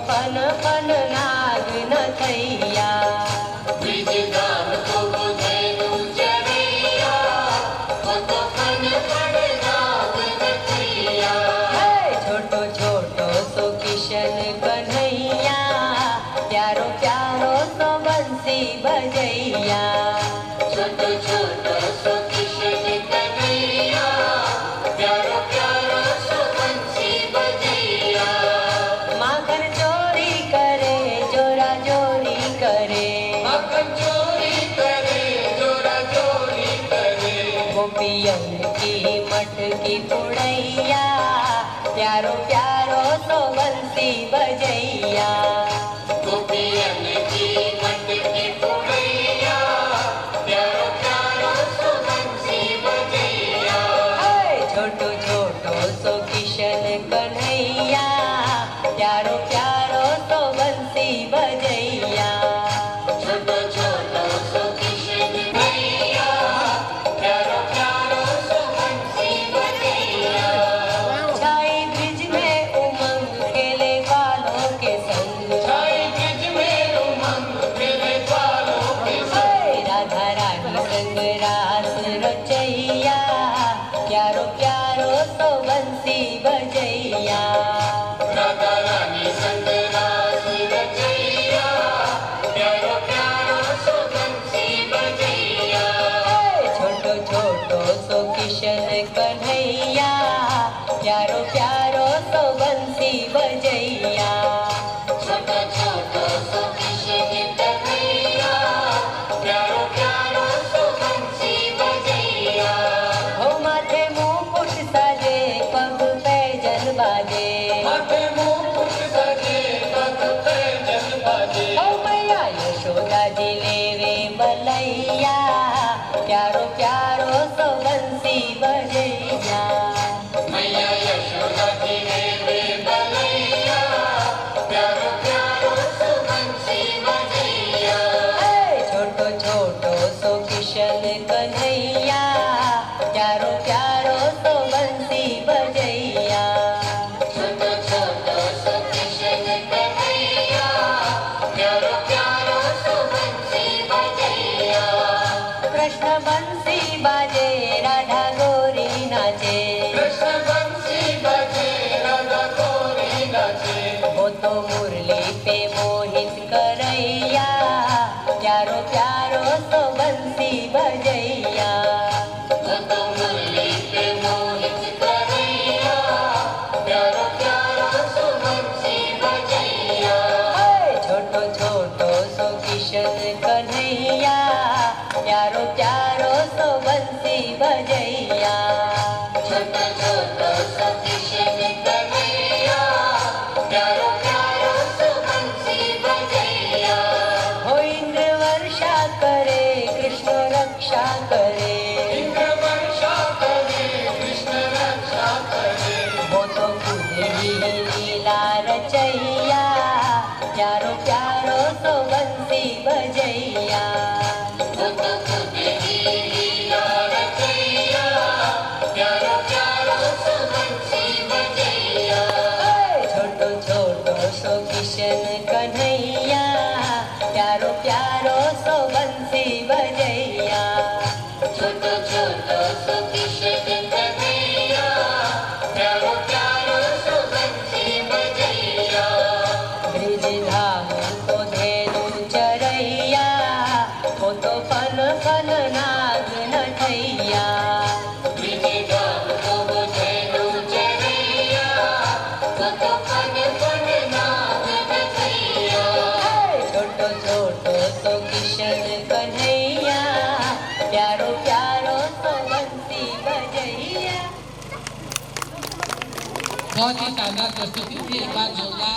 Fun fun नाग न थैया। ब्रिजधाम को धेनु चरैया, वो तो फन फन नाग न थैया। छोटो छोटो सो किशन कन्हैया, प्यारो प्यारो सो बंसी बजैया। छोटो छोटो सो किशन कन्हैया, प्यारो प्यारो सो बंसी बजैया। माखन चोरी करे जोरा जोरी करे, माखन चोरी करे जोरा चोरी करे। गोपियन की मटकी पुड़ैया, प्यारो प्यारो सो बंसी बजैया। गोपियन की मटकी पुड़ैया, प्यारो प्यारो सो बंसी बजैया। छोटो छोटो सो किशन कन्हैया, प्यारो प्यारो सो बंसी बजैया। छोटो छोटो सो किशन कन्हैया, प्यारो प्यारो सो बंसी बजैया। छाई ब्रिज में उमंग खेले वालों के संग, छाई ब्रिज में उमंग खेले वालों के संग। राधा रानी संग रास रचैया, प्यारो प्यारो सो बंसी बजैया। राधा रानी संग रास रचैया, प्यारो प्यारो सो बंसी बजैया। छोटो छोटो सो किशन कन्हैया, प्यारो प्यारो सो बंसी बजैया। छोटो छोटो सो किशन कन्हैया, प्यारो प्यारो सो बंसी बजैया। हो माथे मुकुट साजे पग पैजन बाजे, माथे मुकुट सजे पग पैजन बाजे। हो मैया यशोदा जी लेवे बलैया, प्यारो प्यारो सो बंसी बजैया। मैया यशोदा जी लेवे बलैया, प्यारो प्यारो सो बंसी बजैया। छोटो छोटो सो किशन कन्हैया, प्यारो प्यारो सो बंसी बजैया। छोटो छोटो सो किशन कन्हैया, प्यारो प्यारो सो बंसी बजैया। कृष्ण बंसी बाजे राधा गोरी नाचे, कृष्ण बंसी बजे राधा गोरी नाचे। वो तो मुरली पे मोहित करैया, प्यारो प्यारो सो बंसी बजैया। वो तो मुरली पे मोहित करैया, प्यारो प्यारो सो बंसी बजैया। छोटो छोटो सो किशन कन्हैया, प्यारो प्यारो सो बंसी बजैया। छोटो छोटो सो किशन कन्हैया, प्यारो प्यारो सो बंसी बजैया। हो इंद्र वर्षा करे कृष्ण रक्षा करे, इंद्र वर्षा करे कृष्ण रक्षा करे। वो तो खुद ही लीला रचैया, प्यारो प्यारो सो बंसी बजैया। वो तो खुद ही लीला रचैया, प्यारो प्यारो सो बंसी बजैया। छोटो छोटो सो किशन कन्हैया, प्यारो प्यारो सो बंसी बजैया। छोटो छोटो सो किशन कन्हैया, प्यारो प्यारो सो बंसी बजैया। ब्रिज धाम को धेनु चरैया, वो तो फन फन नाग न थैया। ब्रिजधाम को धेनु चरैया, वो तो फन फन नाग न थैया। छोटो छोटो सो किशन कन्हैया, प्यारो प्यारो सो बंसी बजैया। बहुत ही शानदार प्रस्तुति थी। एक बार जोरदार